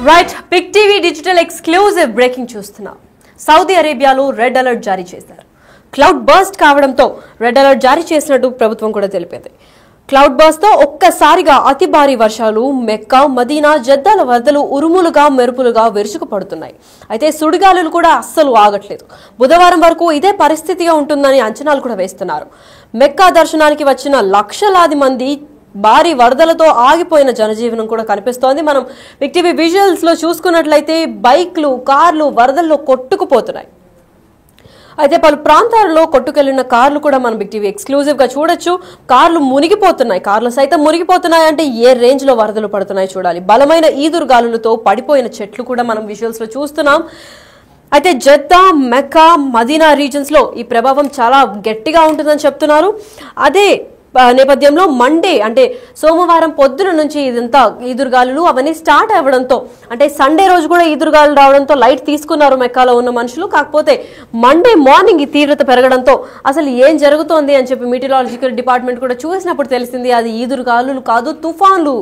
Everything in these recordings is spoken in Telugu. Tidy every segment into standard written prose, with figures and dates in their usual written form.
Right big TV digital exclusive breaking చూస్తున్నాం. సౌదీ అరేబియాలో రెడ్ అలర్ట్ జారీ చేశారు. క్లౌడ్ బర్స్ట్ కావడంతో రెడ్ అలర్ట్ జారీ చేసినట్టు ప్రభుత్వం కూడా తెలిపింది. క్లౌడ్ బర్స్ట్ తో ఒక్కసారిగా అతి భారీ వర్షాలు మెక్కా, మదీనా, జద్దాల వరదలు ఉరుములుగా మెరుపులుగా విరుచుకుపడుతున్నాయి. అయితే సుడిగాలులు కూడా అస్సలు ఆగట్లేదు. బుధవారం వరకు ఇదే పరిస్థితిగా ఉంటుందని అంచనాలు కూడా వేస్తున్నారు. మెక్కా దర్శనానికి వచ్చిన లక్షలాది మంది భారీ వరదలతో ఆగిపోయిన జనజీవనం కూడా కనిపిస్తోంది. మనం బిగ్ టీవీ విజువల్స్ లో చూసుకున్నట్లయితే బైక్లు, కార్లు వరదల్లో కొట్టుకుపోతున్నాయి. అయితే పలు ప్రాంతాలలో కొట్టుకెళ్లిన కార్లు కూడా మనం బిగ్ టీవీ ఎక్స్క్లూజివ్ గా చూడొచ్చు. కార్లు మునిగిపోతున్నాయి. కార్లు సైతం మునిగిపోతున్నాయి అంటే ఏ రేంజ్ లో వరదలు పడుతున్నాయి చూడాలి. బలమైన ఈదురుగాలులతో పడిపోయిన చెట్లు కూడా మనం విజువల్స్ లో చూస్తున్నాం. అయితే జద్దా, మెక్కా, మదీనా రీజన్స్ లో ఈ ప్రభావం చాలా గట్టిగా ఉంటుందని చెప్తున్నారు. అదే నేపథ్యంలో మండే అంటే సోమవారం పొద్దున నుంచి ఇదంతా ఈదురుగాలులు అవన్నీ స్టార్ట్ అవ్వడంతో, అంటే సండే రోజు కూడా ఈదురుగాలు రావడంతో లైట్ తీసుకున్నారు మెక్కాలో ఉన్న మనుషులు. కాకపోతే మండే మార్నింగ్ ఈ తీవ్రత పెరగడంతో అసలు ఏం జరుగుతోంది అని చెప్పి మీటిరాలజికల్ డిపార్ట్మెంట్ కూడా చూసినప్పుడు తెలిసింది అది ఈదురుగాలులు కాదు, తుఫాన్లు.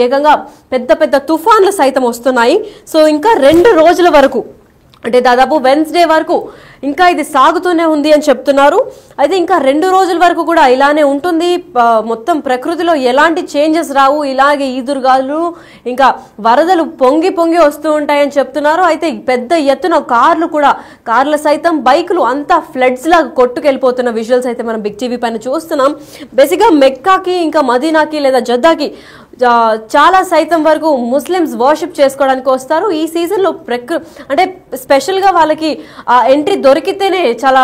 ఏకంగా పెద్ద పెద్ద తుఫాన్లు సైతం వస్తున్నాయి. సో ఇంకా 2 రోజుల వరకు, అంటే దాదాపు వెన్స్డే వరకు ఇంకా ఇది సాగుతూనే ఉంది అని చెప్తున్నారు. అయితే ఇంకా 2 రోజుల వరకు కూడా ఇలానే ఉంటుంది. మొత్తం ప్రకృతిలో ఎలాంటి చేంజెస్ రావు. ఇలాగే ఈదురుగాలు ఇంకా వరదలు పొంగి పొంగి వస్తూ ఉంటాయని చెప్తున్నారు. అయితే పెద్ద ఎత్తున కార్లు సైతం బైకులు అంతా ఫ్లడ్స్ లాగా కొట్టుకెళ్ళిపోతున్న విజువల్స్ అయితే మనం బిగ్ టీవీ పైన చూస్తున్నాం. బేసిక్గా మెక్కాకి ఇంకా మదీనాకి లేదా జద్దాకి చాలా సైతం వరకు ముస్లిమ్స్ వర్షిప్ చేసుకోవడానికి వస్తారు. ఈ సీజన్లో అంటే స్పెషల్గా వాళ్ళకి ఎంట్రీ దొరికితేనే చాలా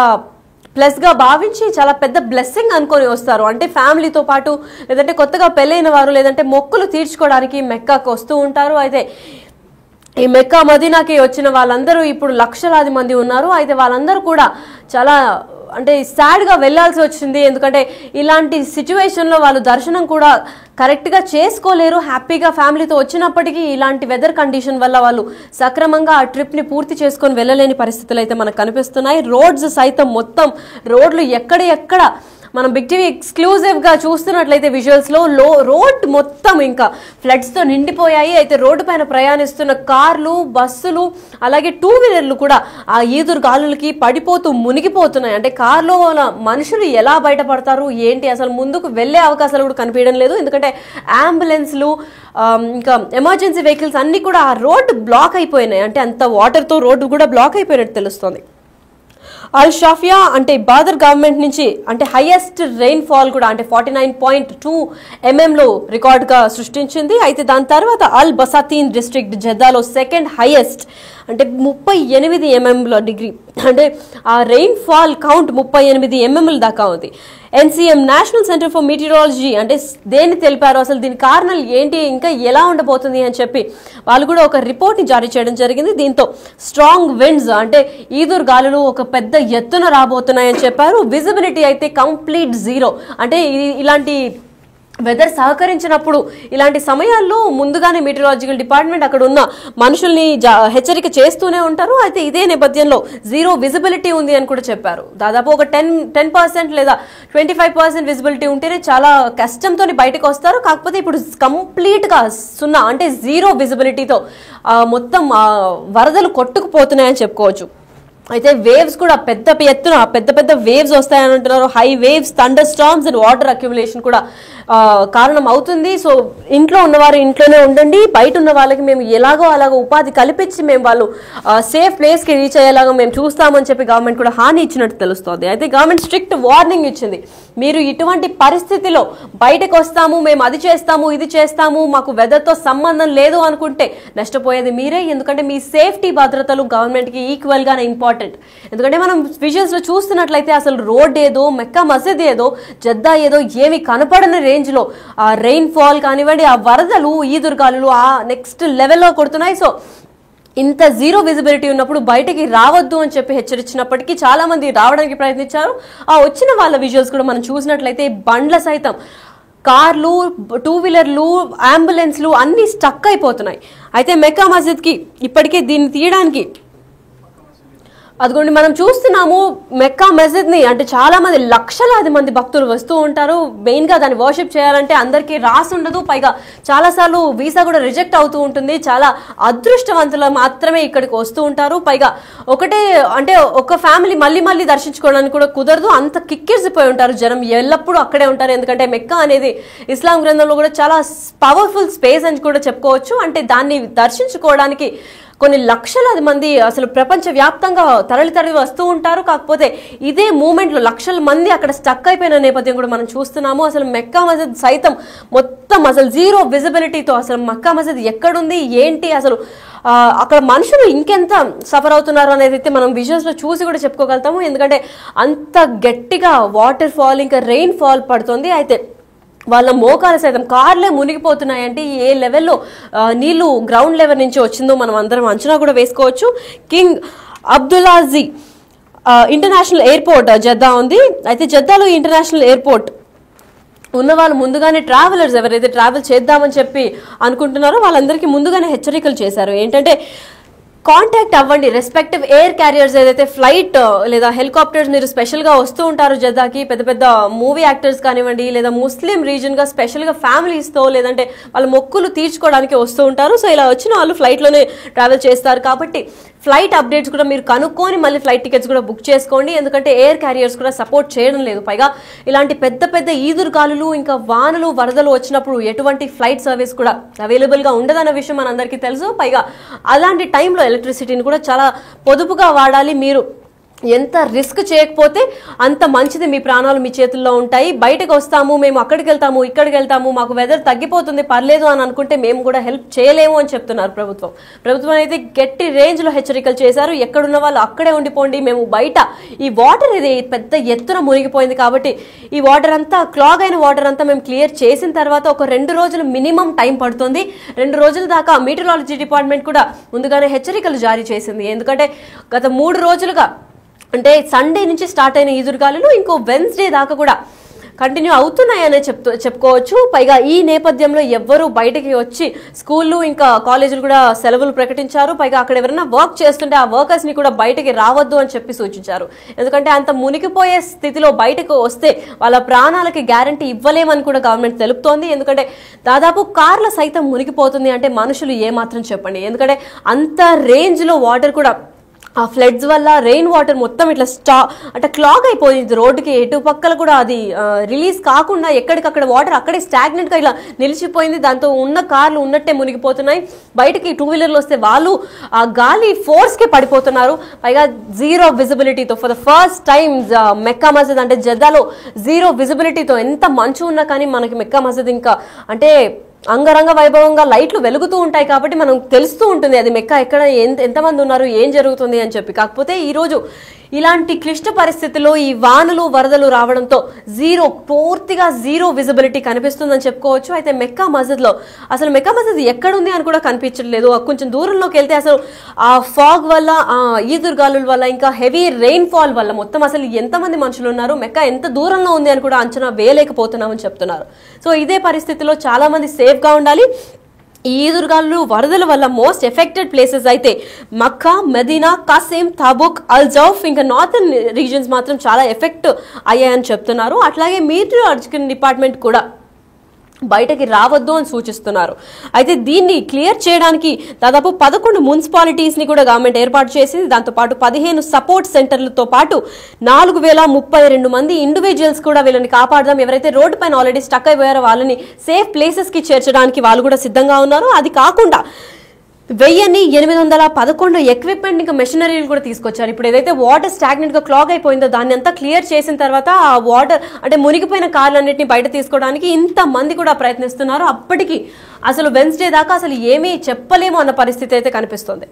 ప్లస్ గా భావించి చాలా పెద్ద బ్లెస్సింగ్ అనుకొని వస్తారు. అంటే ఫ్యామిలీతో పాటు, లేదంటే కొత్తగా పెళ్ళైన వారు, లేదంటే మొక్కులు తీర్చుకోవడానికి మెక్కాకు వస్తూ ఉంటారు. అయితే ఈ మెక్కా, మదీనాకి వచ్చిన వాళ్ళందరూ ఇప్పుడు లక్షలాది మంది ఉన్నారు. అయితే వాళ్ళందరూ కూడా చాలా అంటే సాడ్ గా వెళ్లాల్సి వచ్చింది. ఎందుకంటే ఇలాంటి సిచ్యువేషన్ లో వాళ్ళు దర్శనం కూడా కరెక్ట్ గా చేసుకోలేరు. హ్యాపీగా ఫ్యామిలీతో వచ్చినప్పటికీ ఇలాంటి వెదర్ కండిషన్ వల్ల వాళ్ళు సక్రమంగా ఆ ట్రిప్ ని పూర్తి చేసుకొని వెళ్ళలేని పరిస్థితులు అయితే మనకు కనిపిస్తున్నాయి. రోడ్స్ సైతం మొత్తం రోడ్లు ఎక్కడ మనం బిగ్ టీవీ ఎక్స్క్లూజివ్ గా చూస్తున్నట్లయితే విజువల్స్ లో రోడ్ మొత్తం ఇంకా ఫ్లడ్స్ తో నిండిపోయాయి. అయితే రోడ్డు పైన ప్రయాణిస్తున్న కార్లు, బస్సులు, అలాగే 2 వీలర్లు కూడా ఆ ఈదురు గాలులకి పడిపోతూ మునిగిపోతున్నాయి. అంటే కార్లో మనుషులు ఎలా బయటపడతారు ఏంటి, అసలు ముందుకు వెళ్లే అవకాశాలు కూడా కనిపించడం లేదు. ఎందుకంటే అంబులెన్స్లు ఇంకా ఎమర్జెన్సీ వెహికల్స్ అన్ని కూడా ఆ రోడ్డు బ్లాక్ అయిపోయినాయి. అంటే అంత వాటర్ తో రోడ్డు కూడా బ్లాక్ అయిపోయినట్టు తెలుస్తోంది. అల్ షాఫియా అంటే బాదర్ గవర్నమెంట్ నుంచి అంటే హైయెస్ట్ రెయిన్ ఫాల్ కూడా అంటే 49.2 mm లో రికార్డ్ గా సృష్టించింది. అయితే దాని తర్వాత అల్ బసాతీన్ డిస్ట్రిక్ట్ జద్దాలో సెకండ్ హైయెస్ట్ అంటే 38 mm డిగ్రీ, అంటే ఆ రెయిన్ ఫాల్ కౌంట్ 38 mm దాకా ఉంది. ఎన్సీఎం నేషనల్ సెంటర్ ఫర్ మీటిరాలజీ అంటే దేన్ని తెలిపారు, అసలు దీని కారణాలు ఏంటి, ఇంకా ఎలా ఉండబోతుంది అని చెప్పి వాళ్ళు కూడా ఒక రిపోర్ట్ ని జారీ చేయడం జరిగింది. దీంతో స్ట్రాంగ్ విండ్స్ అంటే ఈదురు గాలులు ఒక పెద్ద ఎత్తున రాబోతున్నాయని చెప్పారు. విజిబిలిటీ అయితే కంప్లీట్ 0. అంటే ఇలాంటి వెదర్ సహకరించినప్పుడు ఇలాంటి సమయాల్లో ముందుగానే మీటిరాలజికల్ డిపార్ట్మెంట్ అక్కడ ఉన్న మనుషుల్ని హెచ్చరిక చేస్తూనే ఉంటారు. అయితే ఇదే నేపథ్యంలో 0 విజిబిలిటీ ఉంది అని కూడా చెప్పారు. దాదాపు ఒక 10% లేదా 25% విజిబిలిటీ ఉంటేనే చాలా కష్టంతో బయటకు వస్తారు. కాకపోతే ఇప్పుడు కంప్లీట్ గా 0 అంటే 0 విజిబిలిటీతో మొత్తం వరదలు కొట్టుకుపోతున్నాయని చెప్పుకోవచ్చు. అయితే వేవ్స్ కూడా పెద్ద వేవ్స్ వస్తాయని అంటున్నారు. High waves, thunder storms and water accumulation కూడా కారణం అవుతుంది. సో ఇంట్లో ఉన్నవారు ఇంట్లోనే ఉండండి. బయట ఉన్న వాళ్ళకి మేము ఎలాగో ఉపాధి కల్పించి మేము వాళ్ళు సేఫ్ ప్లేస్ కి రీచ్ అయ్యేలాగా మేము చూస్తామని చెప్పి గవర్నమెంట్ కూడా హామీ ఇచ్చినట్టు తెలుస్తోంది. అయితే గవర్నమెంట్ స్ట్రిక్ట్ వార్నింగ్ ఇచ్చింది. మీరు ఇటువంటి పరిస్థితిలో బయటకు వస్తాము, మేము అది చేస్తాము, ఇది చేస్తాము, మాకు వెదర్ తో సంబంధం లేదు అనుకుంటే నష్టపోయేది మీరే. ఎందుకంటే మీ సేఫ్టీ భద్రతలు గవర్నమెంట్ కి ఈక్వల్ గానే ఇంపార్టెంట్. ఎందుకంటే మనం విజువల్స్ లో చూస్తున్నట్లయితే అసలు రోడ్ ఏదో, మెక్కా మసీద్ ఏదో, జద్దా ఏదో ఏమి కనపడని రేంజ్ లో ఆ రెయిన్ ఫాల్ కానివ్వండి, ఆ వరదలు, ఈదురుగాలులు ఆ నెక్స్ట్ లెవెల్లో కొడుతున్నాయి. సో ఇంత 0 విజిబిలిటీ ఉన్నప్పుడు బయటకి రావద్దు అని చెప్పి హెచ్చరించినప్పటికీ చాలా మంది రావడానికి ప్రయత్నించారు. ఆ వచ్చిన వాళ్ళ విజువల్స్ కూడా మనం చూసినట్లయితే బండ్ల సైతం, కార్లు, 2 వీలర్లు, అంబులెన్స్లు అన్ని స్టక్ అయిపోతున్నాయి. అయితే మెక్కా మసీద్ కి ఇప్పటికే దీన్ని తీయడానికి అదిగోండి మనం చూస్తున్నాము మెక్కా మస్జిద్ ని అంటే చాలా మంది లక్షలాది మంది భక్తులు వస్తూ ఉంటారు. మెయిన్ గా దాన్ని వర్షిప్ చేయాలంటే అందరికీ రాసి ఉండదు, పైగా చాలా సార్లు వీసా కూడా రిజెక్ట్ అవుతూ ఉంటుంది. చాలా అదృష్టవంతులు మాత్రమే ఇక్కడికి వస్తూ ఉంటారు. పైగా ఒకటే అంటే ఒక ఫ్యామిలీ మళ్ళీ మళ్ళీ దర్శించుకోవడానికి కూడా కుదరదు, అంత కిక్కిరిసిపోయి ఉంటారు జనం, ఎల్లప్పుడూ అక్కడే ఉంటారు. ఎందుకంటే మెక్కా అనేది ఇస్లాం గ్రంథంలో కూడా చాలా పవర్ఫుల్ స్పేస్ అని కూడా చెప్పుకోవచ్చు. అంటే దాన్ని దర్శించుకోవడానికి కొన్ని లక్షలాది మంది అసలు ప్రపంచ వ్యాప్తంగా తరలి వస్తూ ఉంటారు. కాకపోతే ఇదే మూమెంట్ లో లక్షల మంది అక్కడ స్టక్ అయిపోయిన నేపథ్యం కూడా మనం చూస్తున్నాము. అసలు మెక్కా మస్జిద్ సైతం మొత్తం అసలు జీరో విజిబిలిటీతో అసలు మెక్కా మస్జిద్ ఎక్కడుంది ఏంటి, అసలు అక్కడ మనుషులు ఇంకెంత సఫర్ అవుతున్నారు అనేది అయితే మనం విజువల్స్ లో చూసి కూడా చెప్పుకోగలుగుతాము. ఎందుకంటే అంత గట్టిగా వాటర్ ఫాల్ ఇంకా రెయిన్ ఫాల్ పడుతుంది. అయితే వాళ్ళ మోకాలు సైతం కార్లే మునిగిపోతున్నాయంటే ఏ లెవెల్లో నీళ్లు గ్రౌండ్ లెవెల్ నుంచి వచ్చిందో మనం అందరం అంచనా కూడా వేసుకోవచ్చు. కింగ్ అబ్దుల్లాజీ ఇంటర్నేషనల్ ఎయిర్పోర్ట్ జద్దా ఉంది. అయితే జద్దాలో ఇంటర్నేషనల్ ఎయిర్పోర్ట్ ఉన్న వాళ్ళు ముందుగానే ట్రావెలర్స్ ఎవరైతే ట్రావెల్ చేద్దామని చెప్పి అనుకుంటున్నారో వాళ్ళందరికీ ముందుగానే హెచ్చరికలు చేశారు. ఏంటంటే కాంటాక్ట్ అవ్వండి, రెస్పెక్టివ్ ఎయిర్ క్యారియర్స్ ఏదైతే ఫ్లైట్ లేదా హెలికాప్టర్స్ మీరు స్పెషల్ గా వస్తూ ఉంటారు జద్దాకి, పెద్ద పెద్ద మూవీ యాక్టర్స్ కానివ్వండి లేదా ముస్లిం రీజన్ గా స్పెషల్ గా ఫ్యామిలీస్ తో లేదంటే వాళ్ళ మొక్కులు తీర్చుకోవడానికి వస్తూ ఉంటారు. సో ఇలా వచ్చిన వాళ్ళు ఫ్లైట్ లోనే ట్రావెల్ చేస్తారు కాబట్టి ఫ్లైట్ అప్డేట్స్ కూడా మీరు కనుక్కొని మళ్ళీ ఫ్లైట్ టికెట్స్ కూడా బుక్ చేసుకోండి. ఎందుకంటే ఎయిర్ క్యారియర్స్ కూడా సపోర్ట్ చేయడం లేదు. పైగా ఇలాంటి పెద్ద పెద్ద ఈదురుగాలులు ఇంకా వానలు వరదలు వచ్చినప్పుడు ఎటువంటి ఫ్లైట్ సర్వీస్ కూడా అవైలబుల్ గా ఉండదన్న విషయం మనందరికీ తెలుసు. పైగా అలాంటి టైంలో ఎలక్ట్రిసిటీని కూడా చాలా పొదుపుగా వాడాలి. మీరు ఎంత రిస్క్ చేయకపోతే అంత మంచిది, మీ ప్రాణాలు మీ చేతుల్లో ఉంటాయి. బయటకు వస్తాము, మేము అక్కడికి వెళ్తాము ఇక్కడికి వెళ్తాము, మాకు వెదర్ తగ్గిపోతుంది పర్లేదు అని అనుకుంటే మేము కూడా హెల్ప్ చేయలేము అని చెప్తున్నారు ప్రభుత్వం అయితే గట్టి రేంజ్ లో హెచ్చరికలు చేశారు. ఎక్కడున్న వాళ్ళు అక్కడే ఉండిపోండి, మేము బయట ఈ వాటర్ ఇది పెద్ద ఎత్తున మునిగిపోయింది కాబట్టి ఈ వాటర్ అంతా క్లాగ్ అయిన వాటర్ అంతా మేము క్లియర్ చేసిన తర్వాత ఒక 2 రోజులు మినిమం టైం పడుతుంది. 2 రోజుల దాకా మీటరాలజీ డిపార్ట్మెంట్ కూడా ముందుగానే హెచ్చరికలు జారీ చేసింది. ఎందుకంటే గత 3 రోజులుగా అంటే సండే నుంచి స్టార్ట్ అయిన ఈదురుగాలులు ఇంకో వెన్స్డే దాకా కూడా కంటిన్యూ అవుతున్నాయనే చెప్పుకోవచ్చు. పైగా ఈ నేపథ్యంలో ఎవ్వరూ బయటకి వచ్చి స్కూళ్ళు ఇంకా కాలేజీలు కూడా సెలవులు ప్రకటించారు. పైగా అక్కడ ఎవరైనా వర్క్ చేస్తుంటే ఆ వర్కర్స్ ని కూడా బయటకి రావద్దు అని చెప్పి సూచించారు. ఎందుకంటే అంత మునిగిపోయే స్థితిలో బయటకు వస్తే వాళ్ళ ప్రాణాలకి గ్యారంటీ ఇవ్వలేమని కూడా గవర్నమెంట్ తెలుపుతోంది. ఎందుకంటే దాదాపు కార్ల సైతం మునిగిపోతుంది అంటే మనుషులు ఏమాత్రం చెప్పండి. ఎందుకంటే అంత రేంజ్ లో వాటర్ కూడా ఆ ఫ్లడ్స్ వల్ల రెయిన్ వాటర్ మొత్తం ఇట్లా అంటే క్లాగ్ అయిపోయింది రోడ్డుకి, ఎటు పక్కల కూడా అది రిలీజ్ కాకుండా ఎక్కడికక్కడ వాటర్ అక్కడే స్టాగ్నెంట్ గా ఇలా నిలిచిపోయింది. దాంతో ఉన్న కార్లు ఉన్నట్టే మునిగిపోతున్నాయి. బయటకి 2 వీలర్లు వస్తే వాళ్ళు ఆ గాలి ఫోర్స్ కి పడిపోతున్నారు. పైగా జీరో విజిబిలిటీతో for the first time Mecca మస్జిద్ అంటే జద్దాలో జీరో విజిబిలిటీతో ఎంత మంచు ఉన్నా కానీ మనకి మెక్కా మస్జిద్ ఇంకా అంటే అంగరంగ వైభవంగా లైట్లు వెలుగుతూ ఉంటాయి కాబట్టి మనం తెలుస్తూ ఉంటుంది అది మెక్కా ఎక్కడ ఎంతమంది ఉన్నారు ఏం జరుగుతుంది అని చెప్పి. కాకపోతే ఈరోజు ఇలాంటి క్లిష్ట పరిస్థితుల్లో ఈ వానలు వరదలు రావడంతో పూర్తిగా జీరో విజిబిలిటీ కనిపిస్తుందని చెప్పుకోవచ్చు. అయితే మెక్కా మస్జిద్ లో అసలు మెక్కా మస్జిద్ ఎక్కడుంది అని కూడా కనిపించట్లేదు. కొంచెం దూరంలోకి వెళ్తే అసలు ఆ ఫాగ్ వల్ల ఆ ఈదురుగాలుల వల్ల ఇంకా హెవీ రెయిన్ ఫాల్ వల్ల మొత్తం అసలు ఎంతమంది మనుషులు ఉన్నారు, మెక్కా ఎంత దూరంలో ఉంది అని కూడా అంచనా వేయలేకపోతున్నామని చెప్తున్నారు. సో ఇదే పరిస్థితిలో చాలా మంది సేఫ్ గా ఉండాలి. ఈ ఈదురుగాలు వరదల వల్ల మోస్ట్ ఎఫెక్టెడ్ ప్లేసెస్ అయితే మక్కా, మదీనా, కాసిం, తబుక్, అల్ జౌఫ్ ఇంకా నార్థన్ రీజన్స్ మాత్రం చాలా ఎఫెక్ట్ అయ్యాయని చెప్తున్నారు. అట్లాగే మీటరాలజీ డిపార్ట్మెంట్ కూడా బయటకి రావద్దు అని సూచిస్తున్నారు. అయితే దీన్ని క్లియర్ చేయడానికి దాదాపు 11 మున్సిపాలిటీస్ ని కూడా గవర్నమెంట్ ఏర్పాటు చేసింది. దాంతో పాటు 15 సపోర్ట్ సెంటర్లతో పాటు 4032 మంది ఇండివిజువల్స్ కూడా వీళ్ళని కాపాడదాం, ఎవరైతే రోడ్డు పైన ఆల్రెడీ స్టక్ అయిపోయారో వాళ్ళని సేఫ్ ప్లేసెస్ కి చేర్చడానికి వాళ్ళు కూడా సిద్ధంగా ఉన్నారు. అది కాకుండా 1811 ఎక్విప్మెంట్ ఇంకా మెషినరీలు కూడా తీసుకొచ్చారు. ఇప్పుడు ఏదైతే వాటర్ స్టాగ్నెంట్ గా క్లాగ్ అయిపోయిందో దాన్ని అంతా క్లియర్ చేసిన తర్వాత ఆ వాటర్ అంటే మునిగిపోయిన కార్లన్నింటినీ బయట తీసుకోవడానికి ఇంత మంది కూడా ప్రయత్నిస్తున్నారు. అప్పటికి అసలు వెన్స్డే దాకా అసలు ఏమీ చెప్పలేము అన్న పరిస్థితి అయితే కనిపిస్తుంది.